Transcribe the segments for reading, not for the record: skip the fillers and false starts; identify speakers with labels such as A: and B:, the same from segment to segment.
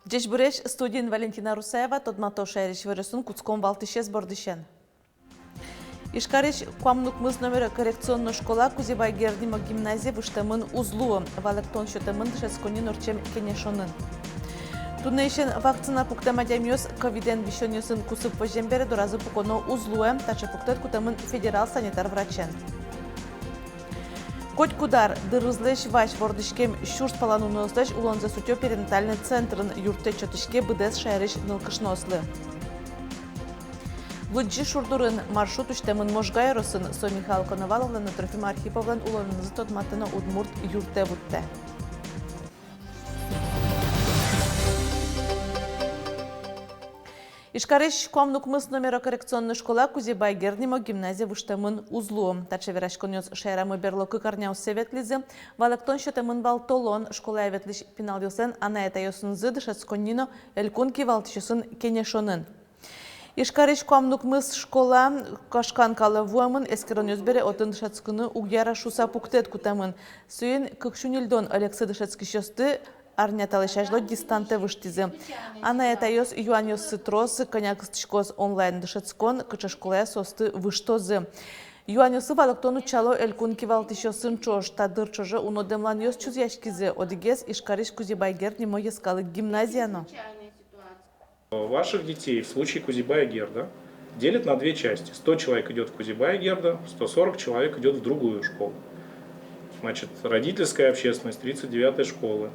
A: Здесь буреш студент Валентина Русаева, Тодмато Шайрич Вересун, Куцком Валтишес Бордышен. Ишкарич Куамнук мыс номера коррекционная школа Кузибай Гердима гимназия выштамын узлу, валектон счетамын дышесконин орчем кенешонын. Туннейшен вакцина пуктамадямиос ковиден вишоньосын кусып пожембере доразы пуконо узлуем, тача пуктет кутамын федерал санитар врачен. Коть кудар дырызлеш ваш вордышкем шурс паланунослеш улонза сутё перинатальный центрын юрте чотышке быдес шайрыш нылкышнослы. Луджи шурдурын маршрут уштемын можгайросын Со Михаил Коноваловлан, Трофим Архиповлан улонызы тодматына удмурт юрте вутте. Ишкарыш Куамнук мыс номера коррекционная школа Кузибай Гердима гимназия выштамын узлу. Тача верашконёс шайрамы берлоку карняу севетлизы, валектон счетамын валтолон школа эветлиш пинал йосен, а на это йосын зыдышат сконнино элькунки валтишосын кенешонын. Ишкарыш Куамнук мыс школа кашканкалы вуамын эскерон ёзбере отын дышатскыны угяра шуса пуктет кутамын. Сүйін кыкшунильдон Алексы дышатски шосты арняталы шажло дистанте выштизы. А на это йос юаньос сытрос, коняк стышкоз онлайн дышатскон, кыча школа состы выштозы. Юаньосы валактону чало элькунки валтишосын чош, тадыр чожы унодемлан йос чуз яшкизы, одигез Ишкарыш Кузибай Гердима ескалы гимназияно.
B: Ваших детей в случае Кузибая Герда делят на две части. 100 человек идет в Кузибая Герда, 140 человек идет в другую школу. Значит, родительская общественность 39-й школы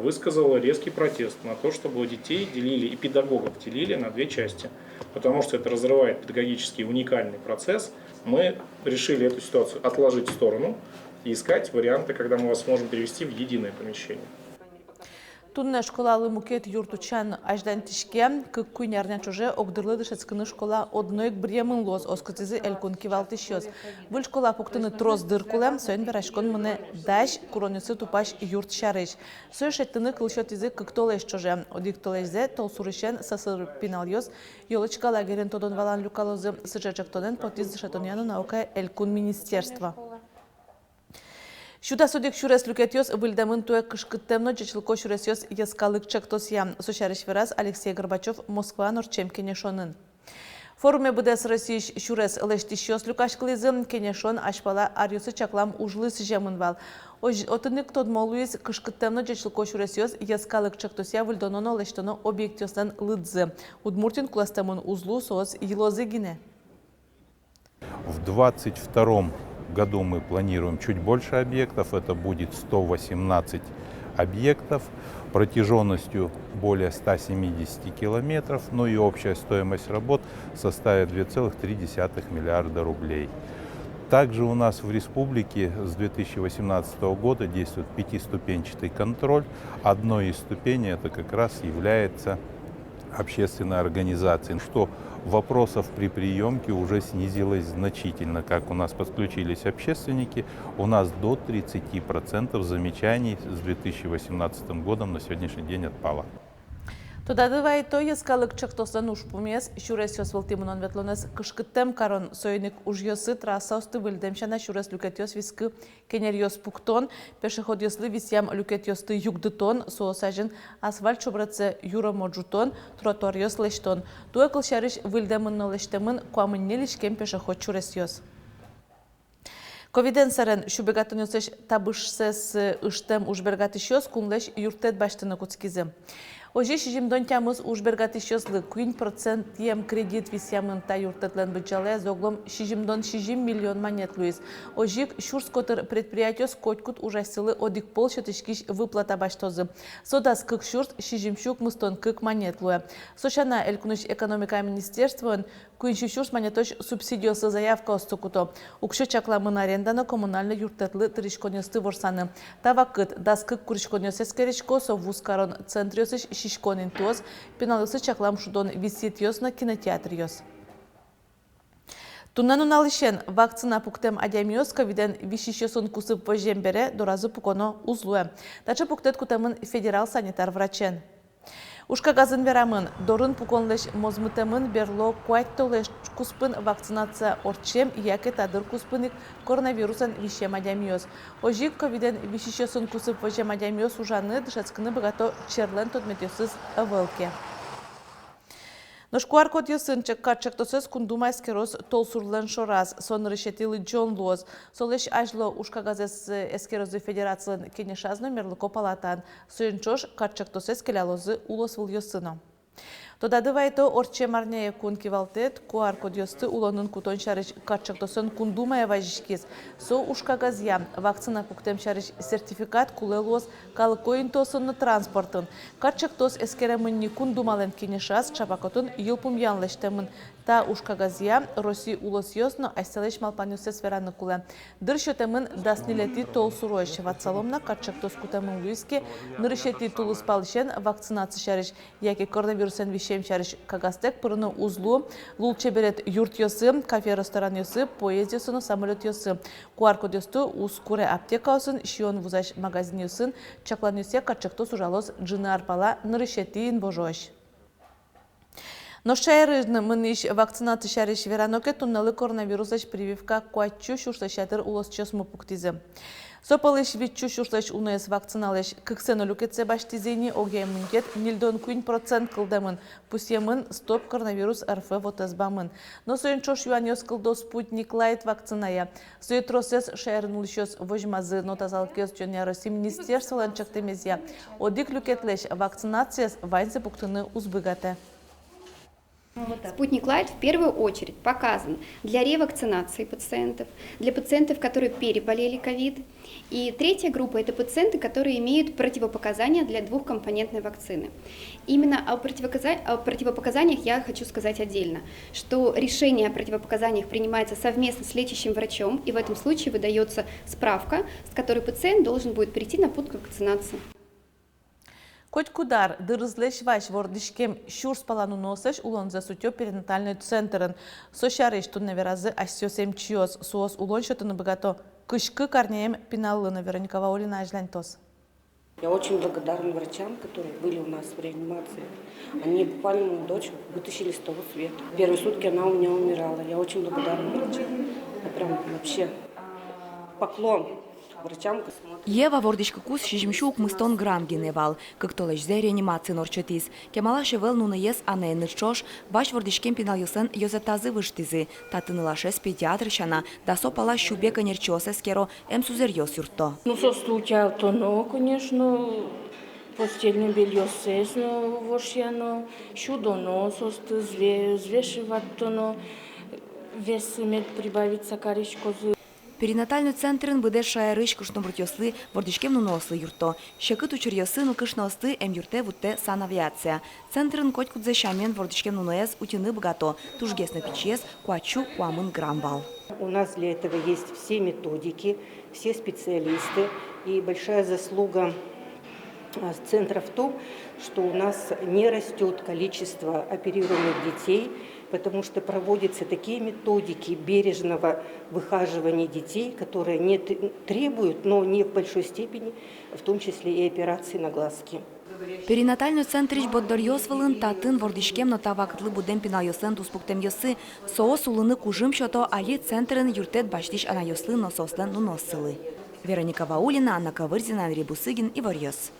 B: высказала резкий протест на то, чтобы детей делили и педагогов делили на две части. Потому что это разрывает педагогический уникальный процесс. Мы решили эту ситуацию отложить в сторону и искать варианты, когда мы вас сможем перевести в единое помещение.
A: Тунне школалы мукет юртучан аждан тишке, как куйнярня чуже, огдырлы дышецкыны школа одноек бремын лоз, оскотизы элькунки валтишёз. Выль школа пуктыны трос дыркулем, сойн верашкон мыне даш, куронюсы тупаш юрт шарыш. Сой шеттыны кылшотизы как толеш чуже, одик толешзе, тол сурышен сасыр пинальёз, ёлочка лагерен тодон валан люкалозы, сыжачактонен потиз шатоньяну наука элькун министерства. Шуда судик шурес люкетьос выльдамын туя кышкыттемно чечилко шуресьос яскалык чактосья. Сушарыш вираз Алексей Горбачев, Москва, Норчем кенешонын. Форуме БДС России шурес лештишьос люкашкализым кенешон ашпала арьосы чаклам ужлы сижемын вал. Отынык тодмолуис кышкыттемно чечилко шуресьос яскалык чактосья выльдононо лештоно объектёстан лыдзы. Удмуртин куластамын узлу соос елозы гине.
C: В 22-м году мы планируем чуть больше объектов, это будет 118 объектов протяженностью более 170 километров, ну и общая стоимость работ составит 2,3 миллиарда рублей. Также у нас в республике с 2018 года действует пятиступенчатый контроль. Одной из ступеней это как раз является общественной организацией, что вопросов при приемке уже снизилось значительно. Как у нас подключились общественники, у нас до 30% замечаний с 2018 годом на сегодняшний день отпало.
A: Туда давай то яскалык чактосан уж помес, шурес йос волтимунон ветлонес кышкыттем карон сойник уж йосы трасса осты выльдемшана шурес люкет йос вискы кенер йос пуктон, пешеход йослы висям люкет йосты югдытон, соосажен асфальт чобраце юра моджутон, тротуар йос лештон. Туя кылшарыш выльдемын лештемын куамын нелишкем пешеход шурес йос. Ковиден сарен шубегатын йосеш табышсес ыштем ужбергатыш йос кунлеш юртет баштыны куцкизы. Ожи шижимдон тямыз ужбергатышёзлы 1% ем кредит висямын та юртетлен бычале зоглом шижимдон 6 миллион монет луиз. Ожик шурскотыр предприятиёс котькут ужасылы одик полшатышкиш выплата баштозы. Содас кык шурс шижимшук мыстон кык монет луя. Сошана элькуныш экономика министерствон куинши шурс монетош субсидиосы заявка остукуто. Укшо чакламын аренданы коммунальный юртетлы тырышконёсты ворсаны. Тавакыт дас кык курышконёс эскеришко совуз карон центриосыш шишконин тоз, пеналысы чаклам шудон висит йос на кинотеатр йос. Туннан уналышен вакцина пуктем адямиос ковиден вишишесон кусып вожембере доразы пуконо узлуе. Дача пуктет кутемын федерал санитар врачен. Ушкагазын верамын, дорын пуконлеш мозмытемын берло куайттолеш куспын вакцинация орчем яке тадыр куспыник коронавирусан вишем адямиоз. Ожик ковиден вишищосын кусып вожем адямиоз ужаны дышацкыны богато черлен тодметесыз авелке. Ношкуар код ясынчык катчактосыз кундума эскероз толсурлен шораз, сон решетили Джон Лоз. Солеш ажло ушкагазес эскерозы федерациялын кенешаз номерлыко палатан. Сойынчош катчактосыз келялозы улосвыл ясыно. Тодадывайто орче марняе кун кивалтет, куар код ясты улонын кутон шарыш катчактосын кундумая важишкиз. Со ушкагазя вакцина пуктем шарыш сертификат кулелоз калыкоин тосынны транспортын. Катчактос эскеремынни кундумален кенешаз чапакотын йылпум янлештемын. Та ушкагазя Росси улос ясно айселеш малпанюсе сфераны куле. Дыршетемын даснилети толсурош ватсаломна катчактос кутемын луиске нырышети тулус палышен вакцинация шарыш, яке коронавирусен вишем шарыш кагастек пырыны узлу, лулче берет юрт йосы, кафе-ресторан йосы, поезд йосыны, самолет йосы. Куаркод йосты ускуре аптека осын, шион вузаш магазин йосын, чаклан йосе катчактос ужалоз джины арпала нырышетиин божош. Но шайрыжны мыныш вакцинация шарыш вераноке тунналы коронавирусаш прививка куачу шурсашатыр улос чосму пуктизы. Сопалыш витчу шурсаш унес вакциналыш кыксену люкетсе баштизени огемынкет нильдон куин процент кылдамын. Пусемын стоп коронавирус РФ вотазбамын. Но соенчош юаньос кылдо спутник лайт вакциная. Соетросес шайрынулышос вожмазы нотазалкез жөне Росси министерстволан чактемезия. Одик люкетлеш вакцинацияс вайнсе пуктыны узбыгате.
D: Спутник Лайт в первую очередь показан для ревакцинации пациентов, для пациентов, которые переболели ковид. И третья группа – это пациенты, которые имеют противопоказания для двухкомпонентной вакцины. Именно о противопоказаниях я хочу сказать отдельно, что решение о противопоказаниях принимается совместно с лечащим врачом, и в этом случае выдается справка, с которой пациент должен будет перейти на путь к вакцинации.
A: Коть кудар дырызлеш ваш вордишкем шурс палану носеш улонза сутё перинатальный центрын. Сошарыш тунна веразы асёсем чиос суос улон шотыны богато кышкы корнеем пиналлына Вероника Ваулина ажлантос.
E: Я очень благодарна врачам, которые были у нас в реанимации. Они буквально мою дочь вытащили с того света. Первые сутки она у меня умирала. Я очень благодарна врачам. Я прям вообще поклон врачам.
F: Ева вордишка кус шижмшук мыстон грам геневал, как то лишь за реанимации норчатис. Кемала шевел ну наес ане нырчош, баш вордишкем пинал юсен йозатазы выштизы. Татын лашес педиатр шана, да сопала щубека нерчосе скеро эмсузер йос юрто.
G: Ну, со случая то, но, конечно, постельное белье сесно, вошьяно, щудоно, состы звешивать то, но вес имеет прибавиться коричкозы.
F: Перинатальный центр НБД шайрыш кышнобрутёсы вордишкем нуносы юрто. Щекыт учерьёсы ну кышносты юрте вутте санавиация. Центрын коть кудзащамен вордишкем нуноэс утины богато. Тужгес на печес, куачу куамын грамбал.
E: У нас для этого есть все методики, все специалисты. И большая заслуга центра в том, что у нас не растет количество оперируемых детей, потому что проводятся такие методики бережного выхаживания детей, которые не требуют, но не в большой степени, в том числе и операции на глазки.
F: Перинатальный центрич боддорьёс вылын татын вордишкем но тавакытлы будем пинайосын туспуктем йосы. Соос улыны кужым шото али центрын юртет баштиш анайослы носослен нуносылы. Вероника Ваулина, Анна Кавырзина, Андрей Бусыгин и Варьёс.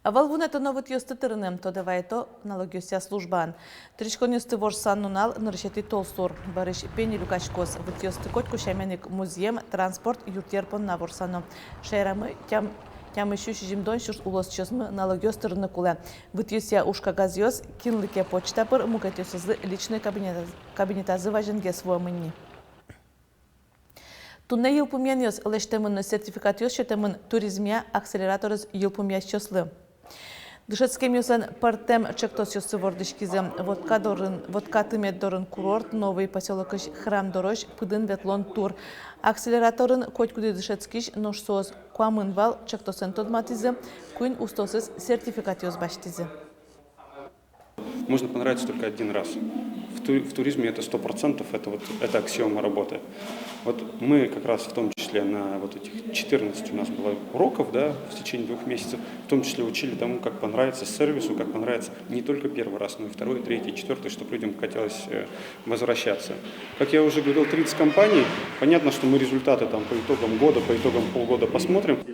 A: Авал вунета новыт йосты тырыным, то давай-то налогиося службан. Тричкон йосты вор саннунал ныршети толстор. Барыш пени люкачкос. Вот йосты коть кушаменик музеем, транспорт, юртерпон на ворсано. Шайрамы тям еще шижимдон шурс улос чосмы налогиос тырыны куле. Вот йося ушка газьос, кинлыке почтапыр, мукат йосызы личный кабинетазы важенге своймынни. Тунне йылпумян йос лештемын сертификат йос шетемын туризмия акселераторыз йылпумяс чослы. Дышецкем юсан партем чектос йосы вордышкизем водка тымет дорын курорт, новый поселок храм дорож, пыдын ветлон тур. Акселераторын коть куды дышецкиш нож соз куамын вал чектосен тодматизы, куин устосыз сертификат йос баштизы.
H: Можно понравиться только один раз. в туризме это 100%, это аксиома работы. Вот мы как раз в том числе на вот этих 14 у нас было уроков, да, в течение 2 месяцев, в том числе учили тому, как понравится сервису, как понравится не только первый раз, но и второй, третий, четвертый, чтобы людям хотелось возвращаться. Как я уже говорил, 30 компаний, понятно, что мы результаты там по итогам года, по итогам полгода посмотрим.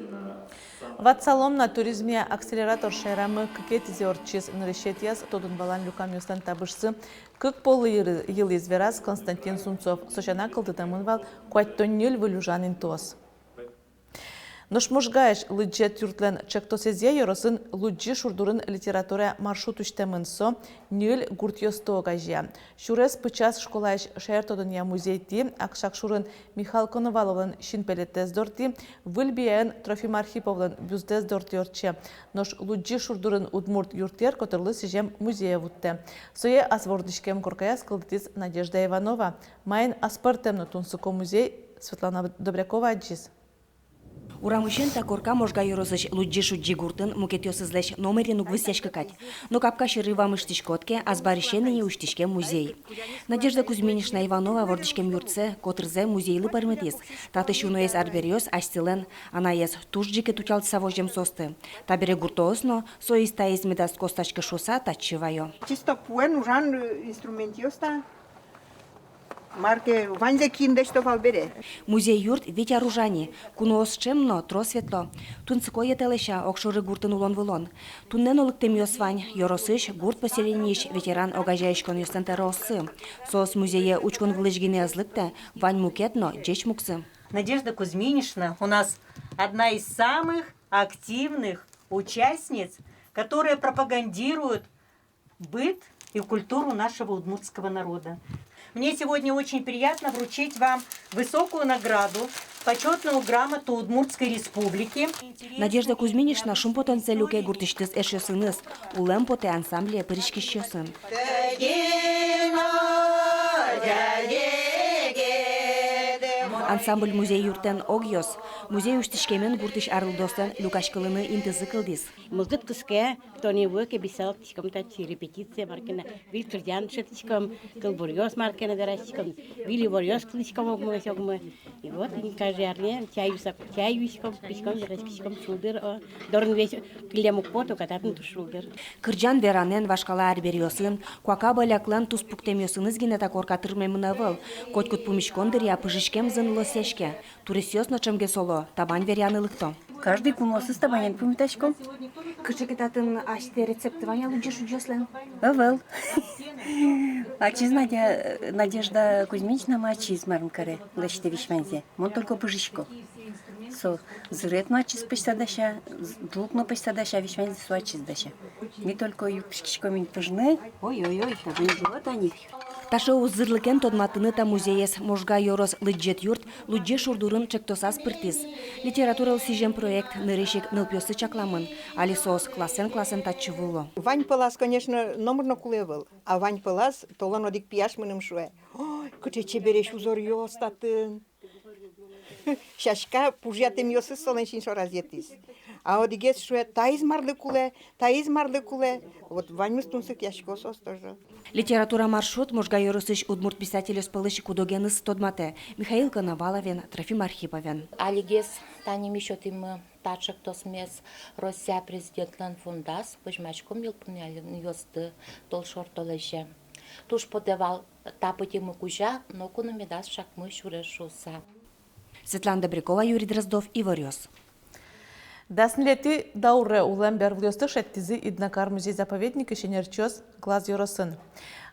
A: Ватсалом на туризме акселератор шайрамы кекетизе орчиз нарешетияс тодун балан люкам юстан табышсы кык полы йыл изверас Константин Сунцов сочана кылдытамын вал куаттоннюл вылюжан интос. Ношмошгаеш лыджет юртлен чектосезе йоросын луджи шурдурын литература маршрут учтемынсо нюл гуртьосто гажия. Шурес пычас школаеш шаертодыня музейти, акшак шурын Михаил Коноваловлен шинпелетез дорти, выльбияен Трофим Архиповлен бюздез дорти орче. Нош луджи шурдурын удмурт юртер котырлы сижем музея вутте. Сое асвордышкем коркаяс кылдытис Надежда Иванова. Майын аспартемно тунсуко музей Светлана Добрякова аджис.
F: Урамышен такорка можга йорозыш луджишу джигуртын мукетёсызлеш номерин угвысяшкакать. Но капка шырыва мыштишкотке, азбаришенные уштишке музей. Надежда Кузьминишна Иванова вордишкем юртсе, котрзе музейлы парметис. Татыш уноес арбериос астилен, анаес тужджике тутялт савожем состы. Табере гуртоосно, соис таез медас костачка шоса татчевайо.
I: Чисто пуен ужан инструментиоста. Марке ванзе киндешто валбере.
F: Музей юрт Витя Ружани, куноос чемно, тро светло. Тун цикое телеша, окшоры гуртын улон вылон. Туннен олыктем йосвань, йоросыш, гурт поселениш, ветеран огажаешкон юстентеро осы. Соос музее учкон вылыжгине азлыкте, вань мукетно, джеч муксы.
J: Надежда Кузьминишна у нас одна из самых активных участниц, которая пропагандирует быт и культуру нашего удмуртского народа. Мне сегодня очень приятно вручить вам высокую награду, почетную грамоту Удмуртской республики.
F: Надежда Кузьминишна шумпотонце люке гуртиштыз эшесыныз, улем поте ансамбле пырышкищесын. Ансамбль музей юртен огьос, музей уштишкемен гуртиш арылдостен люкашкалыны интызы кылдис.
K: Музык туске, кто не выке бисал тичком тачи репетиция маркина, вил трудян шатичком, кылбурьос маркина дарачком, вили ворьос кличком огмы. И вот они каждый арне чаюшком, пичком дарачком шулдер, дорн весь клемук поту кататын ту шулдер.
F: Кырджан веранен вашкала арбериосын, куака баляклан туспуктемиосыныз гине такорка тырмемынавыл, котькут пумишкондыр я пыжишкем зын лосешке, турисиос ночемге соло, табань верянылыкто.
K: Каждый куносы с табанен пумитачком.
F: Кычекетатын аште рецепты ваня луджишу джослен.
K: Вел. Ачиз Надежда Кузьминична мачиз мармкаре, лечте вишмензе. Мон только пыжишко. Со зрет мачиз пешсадаша, длукно пешсадаша вишмензе суачиз даша. Не только юпшкишко мин пыжны. Ой-ой-ой, табан живот о них.
F: Ташы узырлыкен тодматыны та музеес можга йорос лыджет юрт, луджи шурдурын чектосас пыртис. Литературал сижем проект нырышик нылпёсы чакламын, али соос классен татчы вуло.
I: Вань пылас, конечно, номерно кулевыл. А Вань пылас толан одик пияш мыным шуэ. Ой, кыче чебереш узор йостатын. Шашка пужятым йосы солен шиншо разетис. А одигес шуэ таиз марлы куле. Вот Вань мыстунсык яшкосос тоже.
F: Литература маршрут можга йоросыш удмурт писатель спылыш кудогеныс тодмате. Михаил Коноваловен, Трофим Архиповен.
L: Алигес таним еще тим тачек тосмес Россия президентлан фундас, пожмачком елпунялин йосты толшор толеже. Туш подевал тапыти мукужа, но кунамидас шакмы шурешуса.
F: Светлана Добрякова, Юрий Дроздов, Иворёс.
A: Даснлети дауре улем бервлёсты шеттизи иднакар музей-заповедник ишенерчёс глаз йоросын.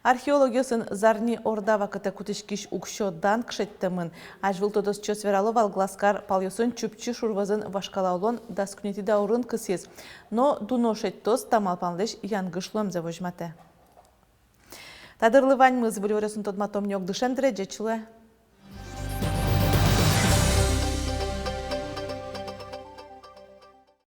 A: Археологиясын зарни ордава кыта кутышкиш укшо дан кшеттемын. Ажвылтодос чёс вераловал глазкар палёсын чупчи шурвазын вашкалаулон даскунети даурын кысез. Но дуно шеттос тамалпанлеш янгышлом завожмате. Тадырлы вань мыз вылёрёсын тодматом нёгдышен дрежечле.